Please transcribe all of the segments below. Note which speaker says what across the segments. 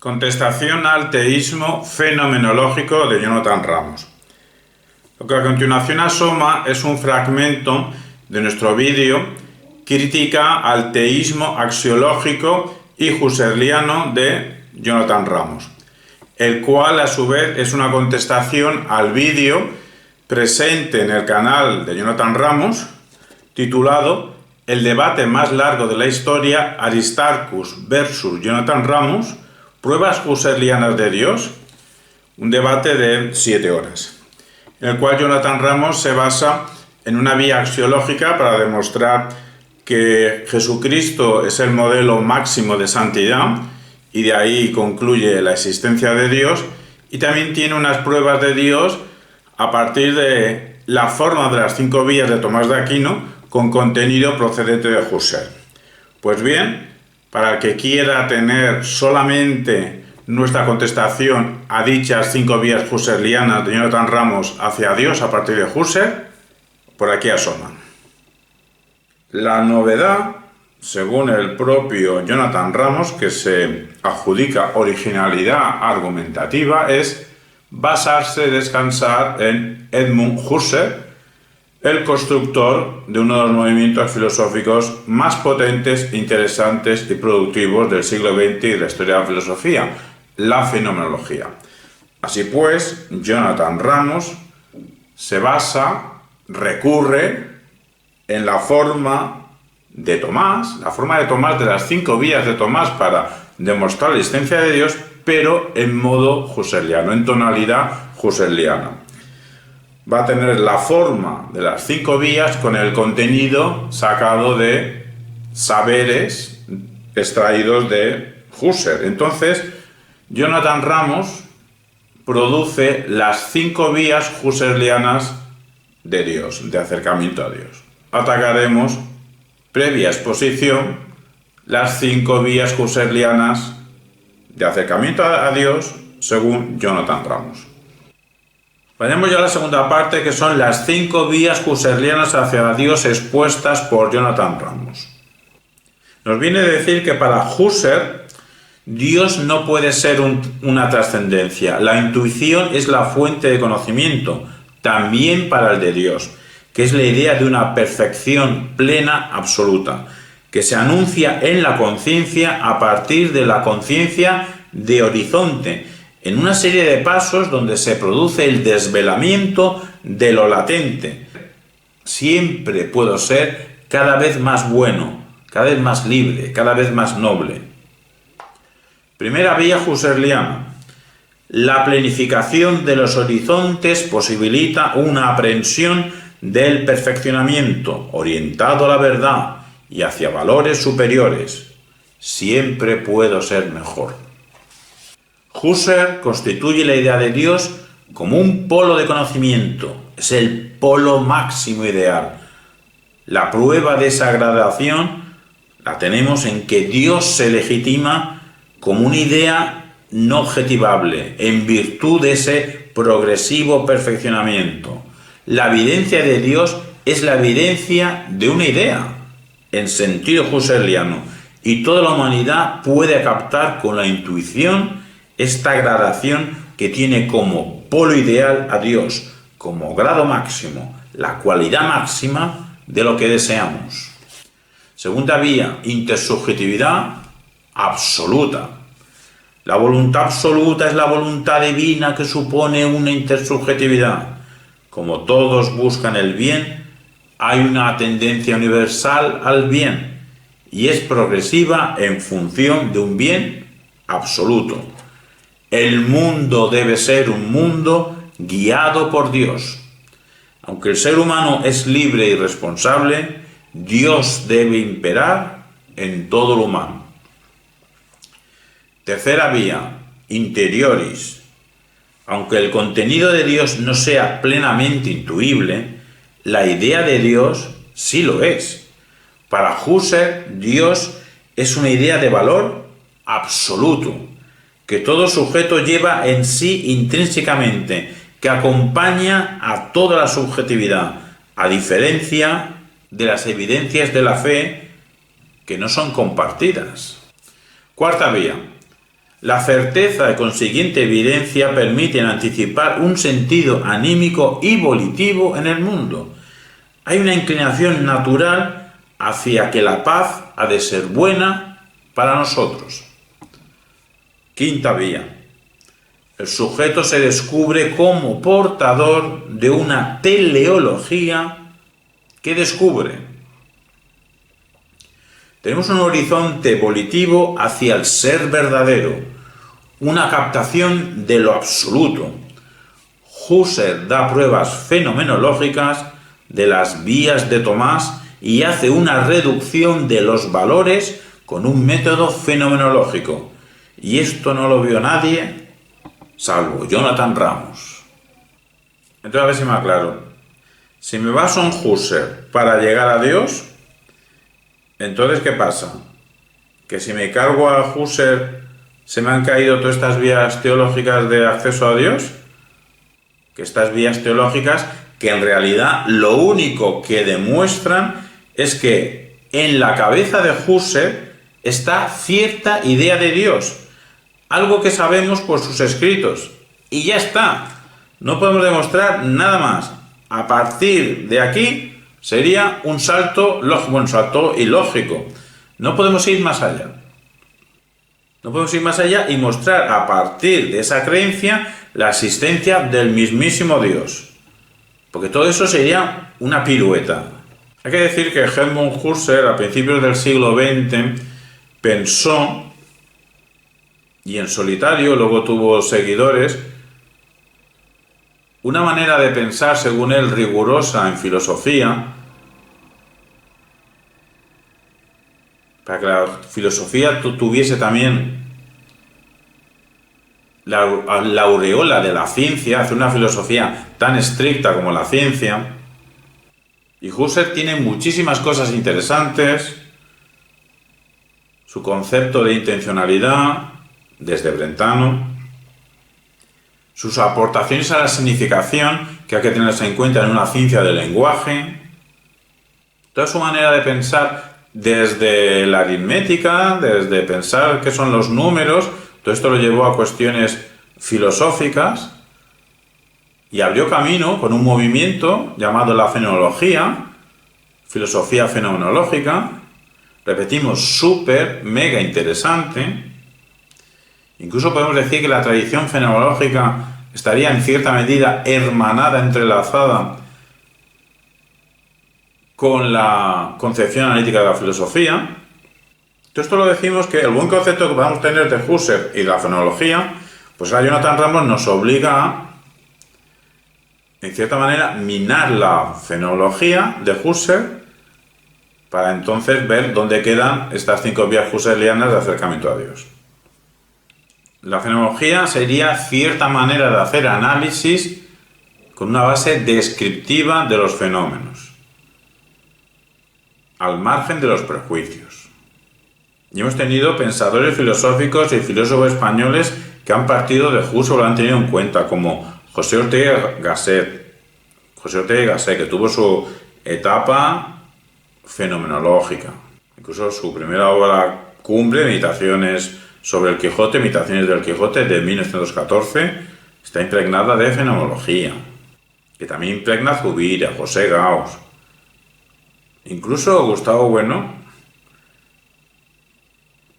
Speaker 1: Contestación al teísmo fenomenológico de Jonathan Ramos. Lo que a continuación asoma es un fragmento de nuestro vídeo Crítica al teísmo axiológico y husserliano de Jonathan Ramos, el cual a su vez es una contestación al vídeo presente en el canal de Jonathan Ramos titulado El debate más largo de la historia, Aristarchus versus Jonathan Ramos, pruebas husserlianas de Dios, un debate de 7 horas, en el cual Jonathan Ramos se basa en una vía axiológica para demostrar que Jesucristo es el modelo máximo de santidad y de ahí concluye la existencia de Dios, y también tiene unas pruebas de Dios a partir de la forma de las 5 vías de Tomás de Aquino con contenido procedente de Husserl. Pues bien, para el que quiera tener solamente nuestra contestación a dichas 5 vías husserlianas de Jonathan Ramos hacia Dios a partir de Husserl, por aquí asoman. La novedad, según el propio Jonathan Ramos, que se adjudica originalidad argumentativa, es descansar en Edmund Husserl, el constructor de uno de los movimientos filosóficos más potentes, interesantes y productivos del siglo XX y de la historia de la filosofía, la fenomenología. Así pues, Jonathan Ramos recurre en la forma de Tomás de las 5 vías de Tomás para demostrar la existencia de Dios, pero en modo husserliano, en tonalidad husserliana. Va a tener la forma de las 5 vías con el contenido sacado de saberes extraídos de Husserl. Entonces, Jonathan Ramos produce las 5 vías husserlianas de Dios, de acercamiento a Dios. Atacaremos, previa exposición, las 5 vías husserlianas de acercamiento a Dios según Jonathan Ramos. Vayamos ya a la segunda parte, que son las 5 vías husserlianas hacia Dios expuestas por Jonathan Ramos. Nos viene a decir que para Husserl, Dios no puede ser una trascendencia. La intuición es la fuente de conocimiento, también para el de Dios, que es la idea de una perfección plena absoluta, que se anuncia en la conciencia a partir de la conciencia de horizonte, en una serie de pasos donde se produce el desvelamiento de lo latente. Siempre puedo ser cada vez más bueno, cada vez más libre, cada vez más noble. Primera vía husserliana. La planificación de los horizontes posibilita una aprehensión del perfeccionamiento orientado a la verdad y hacia valores superiores. Siempre puedo ser mejor. Husserl constituye la idea de Dios como un polo de conocimiento, es el polo máximo ideal. La prueba de esa gradación la tenemos en que Dios se legitima como una idea no objetivable, en virtud de ese progresivo perfeccionamiento. La evidencia de Dios es la evidencia de una idea, en sentido husserliano, y toda la humanidad puede captar con la intuición esta gradación que tiene como polo ideal a Dios, como grado máximo, la cualidad máxima de lo que deseamos. Segunda vía, intersubjetividad absoluta. La voluntad absoluta es la voluntad divina que supone una intersubjetividad. Como todos buscan el bien, hay una tendencia universal al bien y es progresiva en función de un bien absoluto. El mundo debe ser un mundo guiado por Dios. Aunque el ser humano es libre y responsable, Dios debe imperar en todo lo humano. Tercera vía, interioris. Aunque el contenido de Dios no sea plenamente intuible, la idea de Dios sí lo es. Para Husserl, Dios es una idea de valor absoluto, que todo sujeto lleva en sí intrínsecamente, que acompaña a toda la subjetividad, a diferencia de las evidencias de la fe que no son compartidas. Cuarta vía, La certeza y consiguiente evidencia permiten anticipar un sentido anímico y volitivo en el mundo. Hay una inclinación natural hacia que la paz ha de ser buena para nosotros. Quinta vía. El sujeto se descubre como portador de una teleología que descubre. Tenemos un horizonte volitivo hacia el ser verdadero, una captación de lo absoluto. Husserl da pruebas fenomenológicas de las vías de Tomás y hace una reducción de los valores con un método fenomenológico. Y esto no lo vio nadie, salvo Jonathan Ramos. Entonces, a ver si me aclaro. Si me baso en Husserl para llegar a Dios, entonces, ¿qué pasa? Que si me cargo a Husserl, ¿se me han caído todas estas vías teológicas de acceso a Dios? Que estas vías teológicas, que en realidad lo único que demuestran es que en la cabeza de Husserl está cierta idea de Dios, algo que sabemos por sus escritos, y ya está. No podemos demostrar nada más. A partir de aquí sería un salto ilógico. No podemos ir más allá. No podemos ir más allá y mostrar a partir de esa creencia la existencia del mismísimo Dios. Porque todo eso sería una pirueta. Hay que decir que Helmut Husserl a principios del siglo XX pensó, y en solitario luego tuvo seguidores, una manera de pensar, según él, rigurosa en filosofía, para que la filosofía tuviese también la aureola de la ciencia, hacer una filosofía tan estricta como la ciencia. Y Husserl tiene muchísimas cosas interesantes, su concepto de intencionalidad, desde Brentano, sus aportaciones a la significación, que hay que tenerse en cuenta en una ciencia del lenguaje, toda su manera de pensar desde la aritmética, desde pensar qué son los números, todo esto lo llevó a cuestiones filosóficas y abrió camino con un movimiento llamado la fenomenología, filosofía fenomenológica, repetimos, súper, mega interesante. Incluso podemos decir que la tradición fenomenológica estaría en cierta medida hermanada, entrelazada con la concepción analítica de la filosofía. Todo esto lo decimos que el buen concepto que podemos tener de Husserl y de la fenomenología, pues a Jonathan Ramos nos obliga a, en cierta manera, minar la fenomenología de Husserl para entonces ver dónde quedan estas 5 vías husserlianas de acercamiento a Dios. La fenomenología sería cierta manera de hacer análisis con una base descriptiva de los fenómenos, al margen de los prejuicios. Y hemos tenido pensadores filosóficos y filósofos españoles que han partido de Husserl o lo han tenido en cuenta, como José Ortega y Gasset. José Ortega y Gasset, que tuvo su etapa fenomenológica. Incluso su primera obra cumbre, Meditaciones sobre el Quijote, Meditaciones del Quijote, de 1914, está impregnada de fenomenología, que también impregna Zubira, José Gauss. Incluso Gustavo Bueno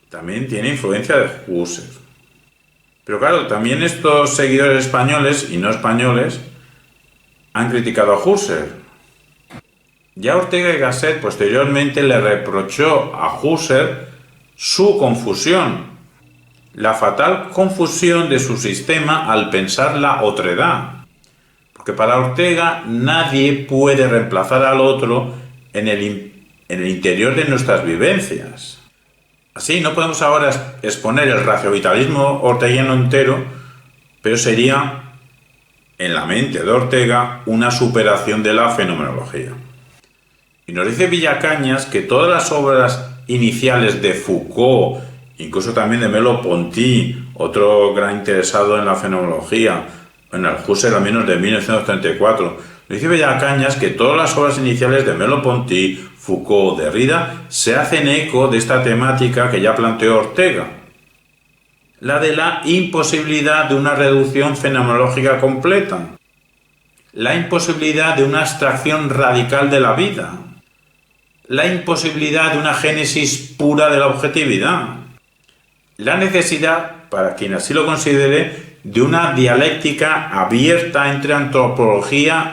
Speaker 1: también tiene influencia de Husserl. Pero claro, también estos seguidores españoles y no españoles han criticado a Husserl. Ya Ortega y Gasset posteriormente le reprochó a Husserl su confusión, la fatal confusión de su sistema al pensar la otredad. Porque para Ortega nadie puede reemplazar al otro en el interior de nuestras vivencias. Así, no podemos ahora exponer el raciovitalismo orteguiano entero, pero sería, en la mente de Ortega, una superación de la fenomenología. Y nos dice Villacañas que todas las obras iniciales de Foucault, incluso también de Merleau-Ponty, otro gran interesado en la fenomenología, en el Husserl al menos de 1934, nos dice Villacañas que todas las obras iniciales de Merleau-Ponty, Foucault, Derrida, se hacen eco de esta temática que ya planteó Ortega. la de la imposibilidad de una reducción fenomenológica completa, la imposibilidad de una abstracción radical de la vida, la imposibilidad de una génesis pura de la objetividad, la necesidad, para quien así lo considere, de una dialéctica abierta entre antropología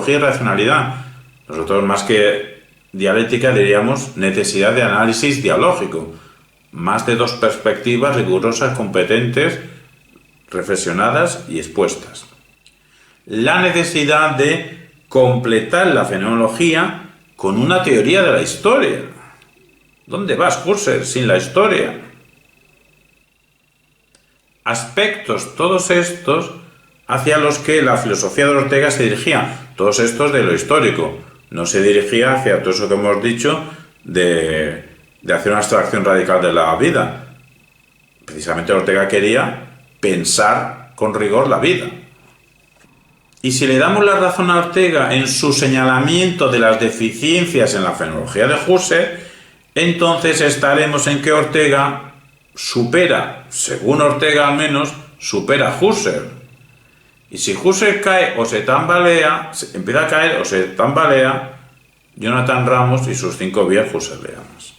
Speaker 1: y racionalidad. Nosotros, más que dialéctica, diríamos necesidad de análisis dialógico, más de dos perspectivas rigurosas, competentes, reflexionadas y expuestas. La necesidad de completar la fenomenología con una teoría de la historia. ¿Dónde vas, Husserl, sin la historia? Aspectos todos estos hacia los que la filosofía de Ortega se dirigía, todos estos de lo histórico, no se dirigía hacia todo eso que hemos dicho de hacer una abstracción radical de la vida. Precisamente Ortega quería pensar con rigor la vida. Y si le damos la razón a Ortega en su señalamiento de las deficiencias en la fenomenología de Husserl, entonces estaremos en que Ortega supera, según Ortega al menos, supera a Husserl. Y si Husserl cae o se tambalea, empieza a caer o se tambalea, Jonathan Ramos y sus 5 vías husserlianas.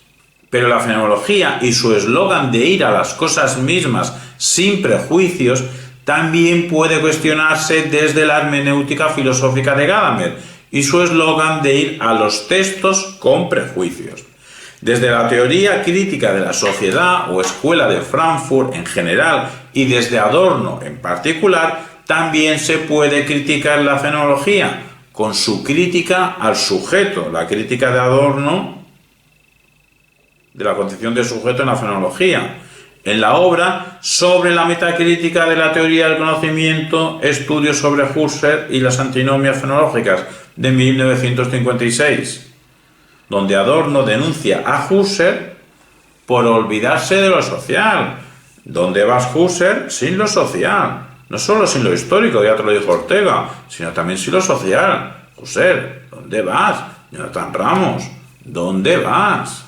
Speaker 1: Pero la fenomenología y su eslogan de ir a las cosas mismas sin prejuicios también puede cuestionarse desde la hermenéutica filosófica de Gadamer y su eslogan de ir a los textos con prejuicios. Desde la teoría crítica de la sociedad o escuela de Frankfurt en general y desde Adorno en particular, también se puede criticar la fenomenología con su crítica al sujeto, la crítica de Adorno de la concepción de sujeto en la fenomenología. En la obra sobre la metacrítica de la teoría del conocimiento, estudios sobre Husserl y las antinomias fenomenológicas de 1956. Donde Adorno denuncia a Husserl por olvidarse de lo social. ¿Dónde vas, Husserl? Sin lo social. No solo sin lo histórico, ya te lo dijo Ortega, sino también sin lo social. Husserl, ¿dónde vas? Jonathan Ramos, ¿dónde vas?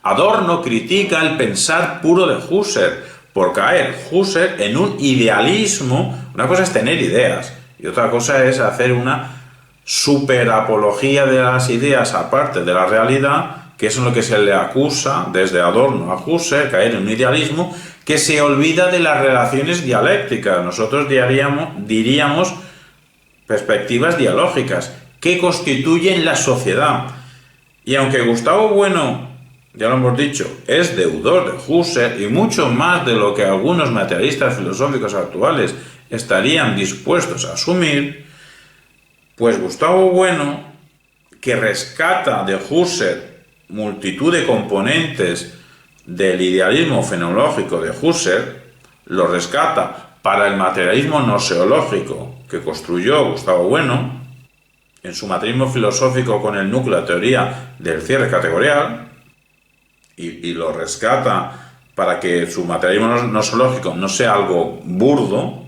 Speaker 1: Adorno critica el pensar puro de Husserl por caer Husserl en un idealismo. Una cosa es tener ideas y otra cosa es hacer una superapología de las ideas aparte de la realidad, que es en lo que se le acusa desde Adorno a Husserl, caer en un idealismo que se olvida de las relaciones dialécticas. Nosotros diríamos perspectivas dialógicas que constituyen la sociedad. Y aunque Gustavo Bueno, ya lo hemos dicho, es deudor de Husserl y mucho más de lo que algunos materialistas filosóficos actuales estarían dispuestos a asumir, pues Gustavo Bueno, que rescata de Husserl multitud de componentes del idealismo fenomenológico de Husserl, lo rescata para el materialismo noseológico que construyó Gustavo Bueno, en su materialismo filosófico con el núcleo de teoría del cierre categorial, y lo rescata para que su materialismo noseológico no sea algo burdo.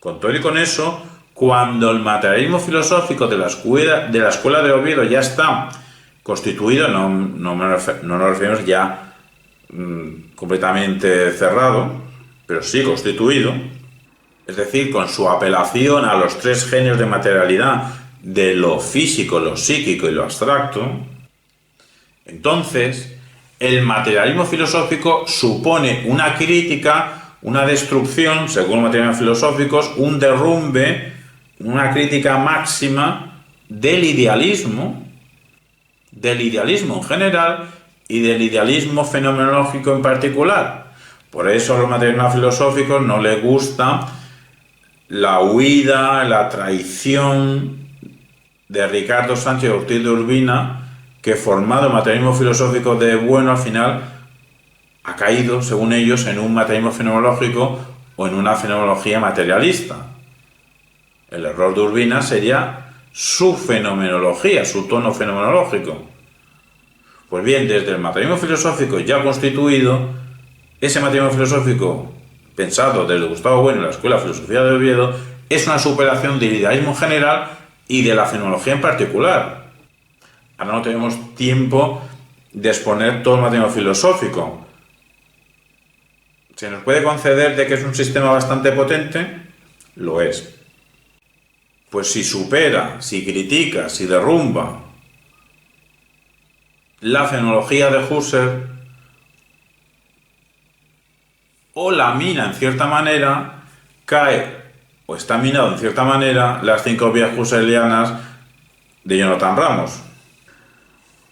Speaker 1: Con todo y con eso, cuando el materialismo filosófico de la escuela de Oviedo ya está constituido, no nos referimos ya completamente cerrado, pero sí constituido, es decir, con su apelación a los 3 genios de materialidad de lo físico, lo psíquico y lo abstracto, entonces el materialismo filosófico supone una crítica, una destrucción, según los materialismos filosóficos, un derrumbe, una crítica máxima del idealismo en general y del idealismo fenomenológico en particular. Por eso a los materialistas filosóficos no les gusta la huida, la traición de Ricardo Sánchez Ortiz de Urbina, que formado el materialismo filosófico de Bueno al final ha caído, según ellos, en un materialismo fenomenológico o en una fenomenología materialista. El error de Urbina sería su fenomenología, su tono fenomenológico. Pues bien, desde el materialismo filosófico ya constituido, ese materialismo filosófico pensado desde Gustavo Bueno en la Escuela de Filosofía de Oviedo es una superación del idealismo general y de la fenomenología en particular. Ahora no tenemos tiempo de exponer todo el materialismo filosófico. ¿Se nos puede conceder de que es un sistema bastante potente? Lo es. Pues si supera, si critica, si derrumba la fenomenología de Husserl, o la mina en cierta manera, cae o está minado en cierta manera las 5 vías husserlianas de Jonathan Ramos.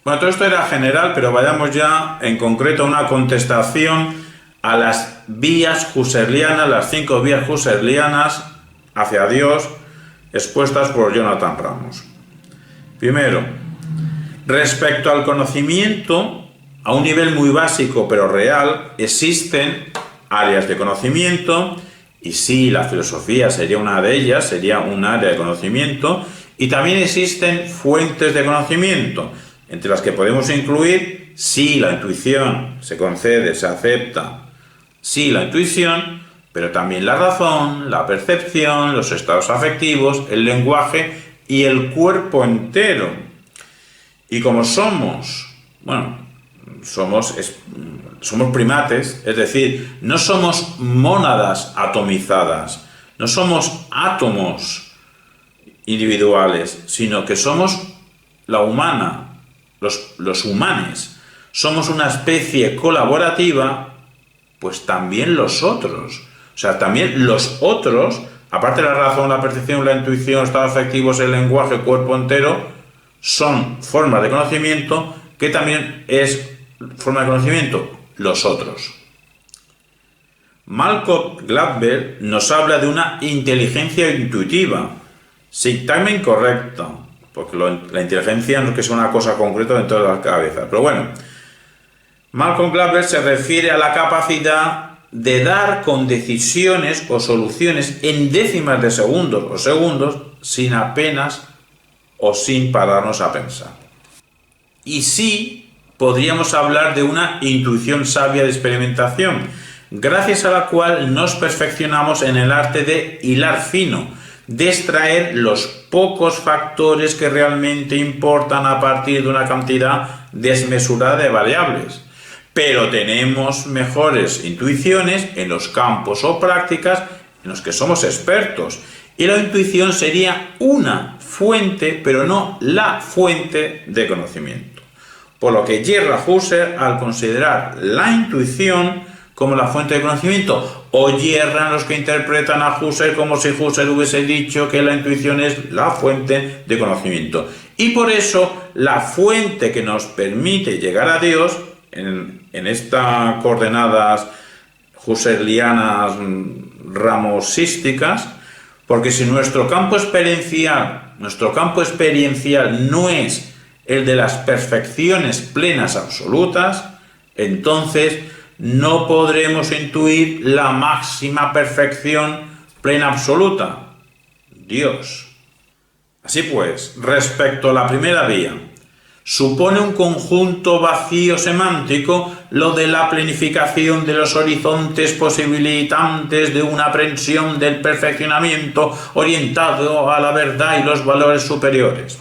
Speaker 1: Bueno, todo esto era general, pero vayamos ya en concreto a una contestación a las vías husserlianas, las 5 vías husserlianas hacia Dios expuestas por Jonathan Ramos. Primero, respecto al conocimiento, a un nivel muy básico pero real, existen áreas de conocimiento, y sí, la filosofía sería una de ellas, sería un área de conocimiento, y también existen fuentes de conocimiento, entre las que podemos incluir, sí, la intuición, se concede, se acepta, sí, la intuición, pero también la razón, la percepción, los estados afectivos, el lenguaje y el cuerpo entero. Y como somos primates, es decir, no somos mónadas atomizadas, no somos átomos individuales, sino que somos la humana, los humanes, somos una especie colaborativa, pues también los otros. O sea, también los otros, aparte de la razón, la percepción, la intuición, estados afectivos, el lenguaje, el cuerpo entero, son formas de conocimiento que también es forma de conocimiento, los otros. Malcolm Gladwell nos habla de una inteligencia intuitiva, sintagma correcta, porque la inteligencia no es que sea una cosa concreta dentro de la cabeza, pero bueno, Malcolm Gladwell se refiere a la capacidad de dar con decisiones o soluciones en décimas de segundos o segundos sin apenas o sin pararnos a pensar. Y sí, podríamos hablar de una intuición sabia de experimentación, gracias a la cual nos perfeccionamos en el arte de hilar fino, de extraer los pocos factores que realmente importan a partir de una cantidad desmesurada de variables. Pero tenemos mejores intuiciones en los campos o prácticas en los que somos expertos. Y la intuición sería una fuente, pero no la fuente de conocimiento. Por lo que yerra Husserl al considerar la intuición como la fuente de conocimiento, o yerran los que interpretan a Husserl como si Husserl hubiese dicho que la intuición es la fuente de conocimiento. Y por eso la fuente que nos permite llegar a Dios, en estas coordenadas husserlianas ramosísticas, porque si nuestro campo experiencial no es el de las perfecciones plenas absolutas, entonces no podremos intuir la máxima perfección plena absoluta, Dios. Así pues, respecto a la primera vía, supone un conjunto vacío semántico lo de la planificación de los horizontes posibilitantes de una aprehensión del perfeccionamiento orientado a la verdad y los valores superiores.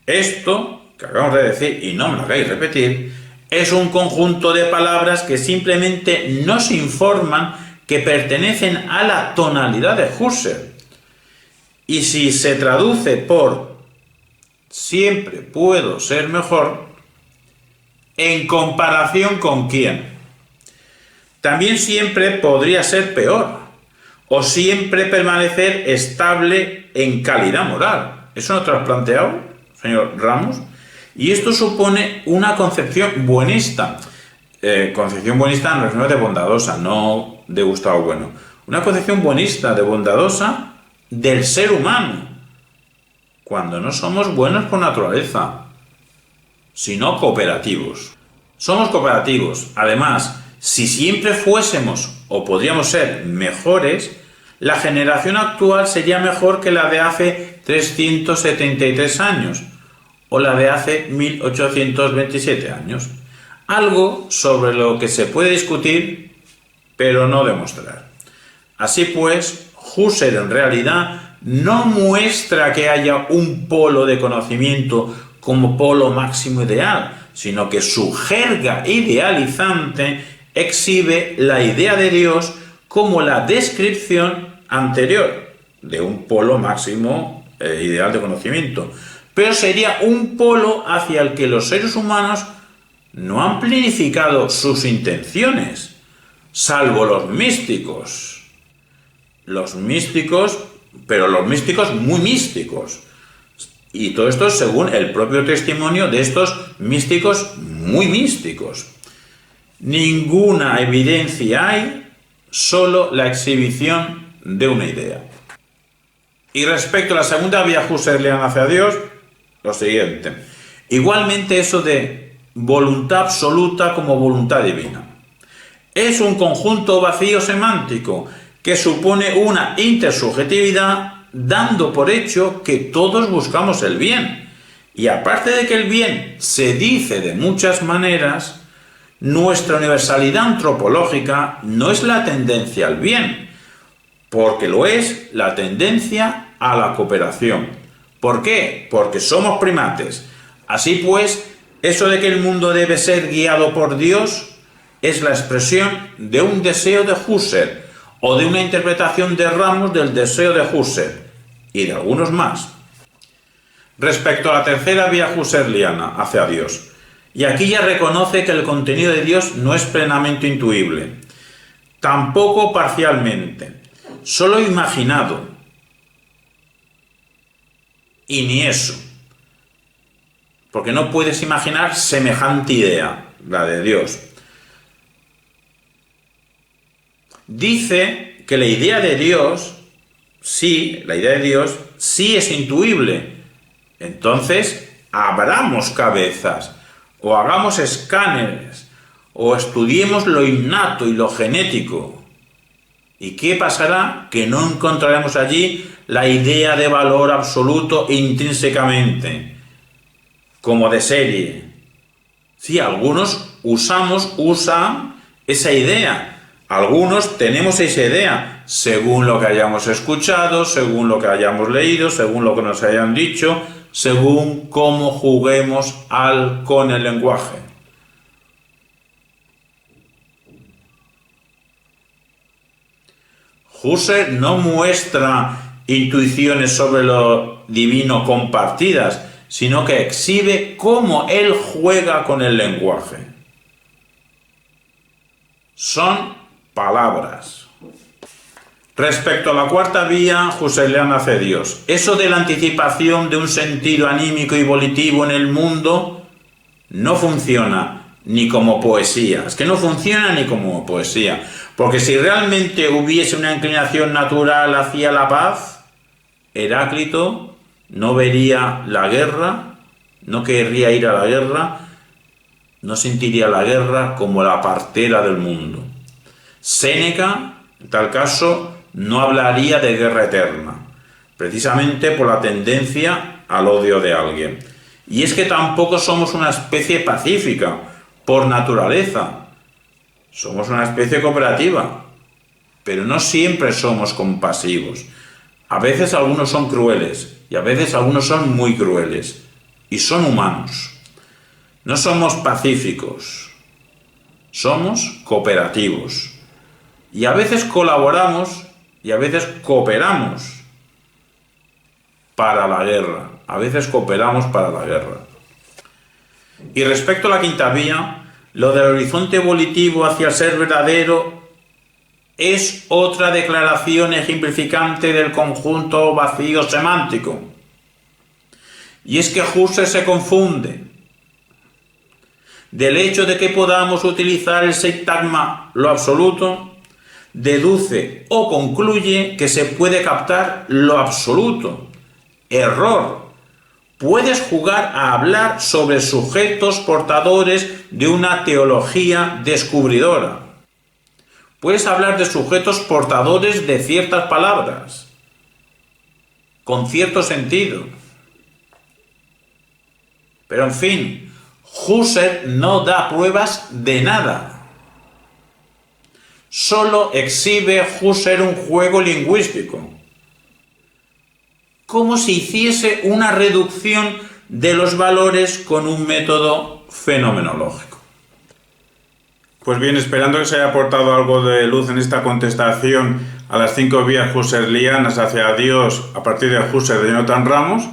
Speaker 1: Esto, que acabamos de decir, y no me lo hagáis repetir, es un conjunto de palabras que simplemente nos informan que pertenecen a la tonalidad de Husserl. Y si se traduce por siempre puedo ser mejor, ¿en comparación con quién? También siempre podría ser peor, o siempre permanecer estable en calidad moral. ¿Eso no te lo has planteado, señor Ramos? Y esto supone una concepción buenista. Concepción buenista no es de bondadosa, no de Gustavo Bueno. Una concepción buenista, de bondadosa del ser humano, cuando no somos buenos por naturaleza, sino cooperativos. Somos cooperativos. Además, si siempre fuésemos o podríamos ser mejores, la generación actual sería mejor que la de hace 373 años o la de hace 1827 años. Algo sobre lo que se puede discutir, pero no demostrar. Así pues, Husserl en realidad no muestra que haya un polo de conocimiento como polo máximo ideal, sino que su jerga idealizante exhibe la idea de Dios como la descripción anterior de un polo máximo ideal de conocimiento, pero sería un polo hacia el que los seres humanos no han planificado sus intenciones, salvo los místicos. Los místicos, pero los místicos muy místicos. Y todo esto según el propio testimonio de estos místicos muy místicos. Ninguna evidencia hay, solo la exhibición de una idea. Y respecto a la segunda vía husserliana hacia Dios, lo siguiente. Igualmente eso de voluntad absoluta como voluntad divina. Es un conjunto vacío semántico que supone una intersubjetividad dando por hecho que todos buscamos el bien. Y aparte de que el bien se dice de muchas maneras, nuestra universalidad antropológica no es la tendencia al bien, porque lo es la tendencia a la cooperación. ¿Por qué? Porque somos primates. Así pues, eso de que el mundo debe ser guiado por Dios es la expresión de un deseo de Husserl o de una interpretación de ramos del deseo de Husserl y de algunos más. Respecto a la tercera vía husserliana hacia Dios, y aquí ya reconoce que el contenido de Dios no es plenamente intuible, tampoco parcialmente, solo imaginado, y ni eso, porque no puedes imaginar semejante idea, la de Dios. Dice que la idea de Dios sí es intuible. Entonces, abramos cabezas, o hagamos escáneres, o estudiemos lo innato y lo genético. ¿Y qué pasará? Que no encontraremos allí la idea de valor absoluto intrínsecamente, como de serie. Sí, algunos usan esa idea. Algunos tenemos esa idea, según lo que hayamos escuchado, según lo que hayamos leído, según lo que nos hayan dicho, según cómo juguemos con el lenguaje. Husserl no muestra intuiciones sobre lo divino compartidas, sino que exhibe cómo él juega con el lenguaje. Son palabras. Respecto a la cuarta vía husserliana hacia Dios, eso de la anticipación de un sentido anímico y volitivo en el mundo no funciona ni como poesía. Es que no funciona ni como poesía, porque si realmente hubiese una inclinación natural hacia la paz, Heráclito no vería la guerra, no querría ir a la guerra, no sentiría la guerra como la partera del mundo. Séneca, en tal caso, no hablaría de guerra eterna, precisamente por la tendencia al odio de alguien. Y es que tampoco somos una especie pacífica, por naturaleza. Somos una especie cooperativa, pero no siempre somos compasivos. A veces algunos son crueles, y a veces algunos son muy crueles, y son humanos. No somos pacíficos, somos cooperativos. Y a veces colaboramos y a veces cooperamos para la guerra. A veces cooperamos para la guerra. Y respecto a la quinta vía, lo del horizonte volitivo hacia el ser verdadero es otra declaración ejemplificante del conjunto vacío semántico. Y es que Husserl se confunde del hecho de que podamos utilizar el sintagma lo absoluto, deduce o concluye que se puede captar lo absoluto. Error. Puedes jugar a hablar sobre sujetos portadores de una teología descubridora. Puedes hablar de sujetos portadores de ciertas palabras, con cierto sentido. Pero en fin, Husserl no da pruebas de nada. Solo exhibe Husserl un juego lingüístico, como si hiciese una reducción de los valores con un método fenomenológico. Pues bien, esperando que se haya aportado algo de luz en esta contestación a las 5 vías husserlianas hacia Dios a partir de Husserl de Jonathan Ramos,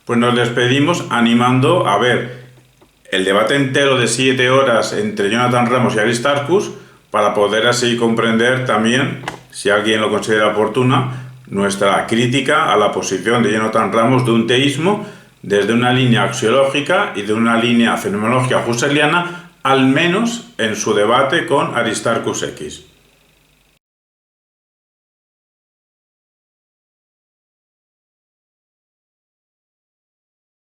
Speaker 1: pues nos despedimos animando a ver el debate entero de 7 horas entre Jonathan Ramos y Aristarchus para poder así comprender también, si alguien lo considera oportuna, nuestra crítica a la posición de Jonathan Ramos de un teísmo desde una línea axiológica y de una línea fenomenológica husserliana, al menos en su debate con Aristarchus X.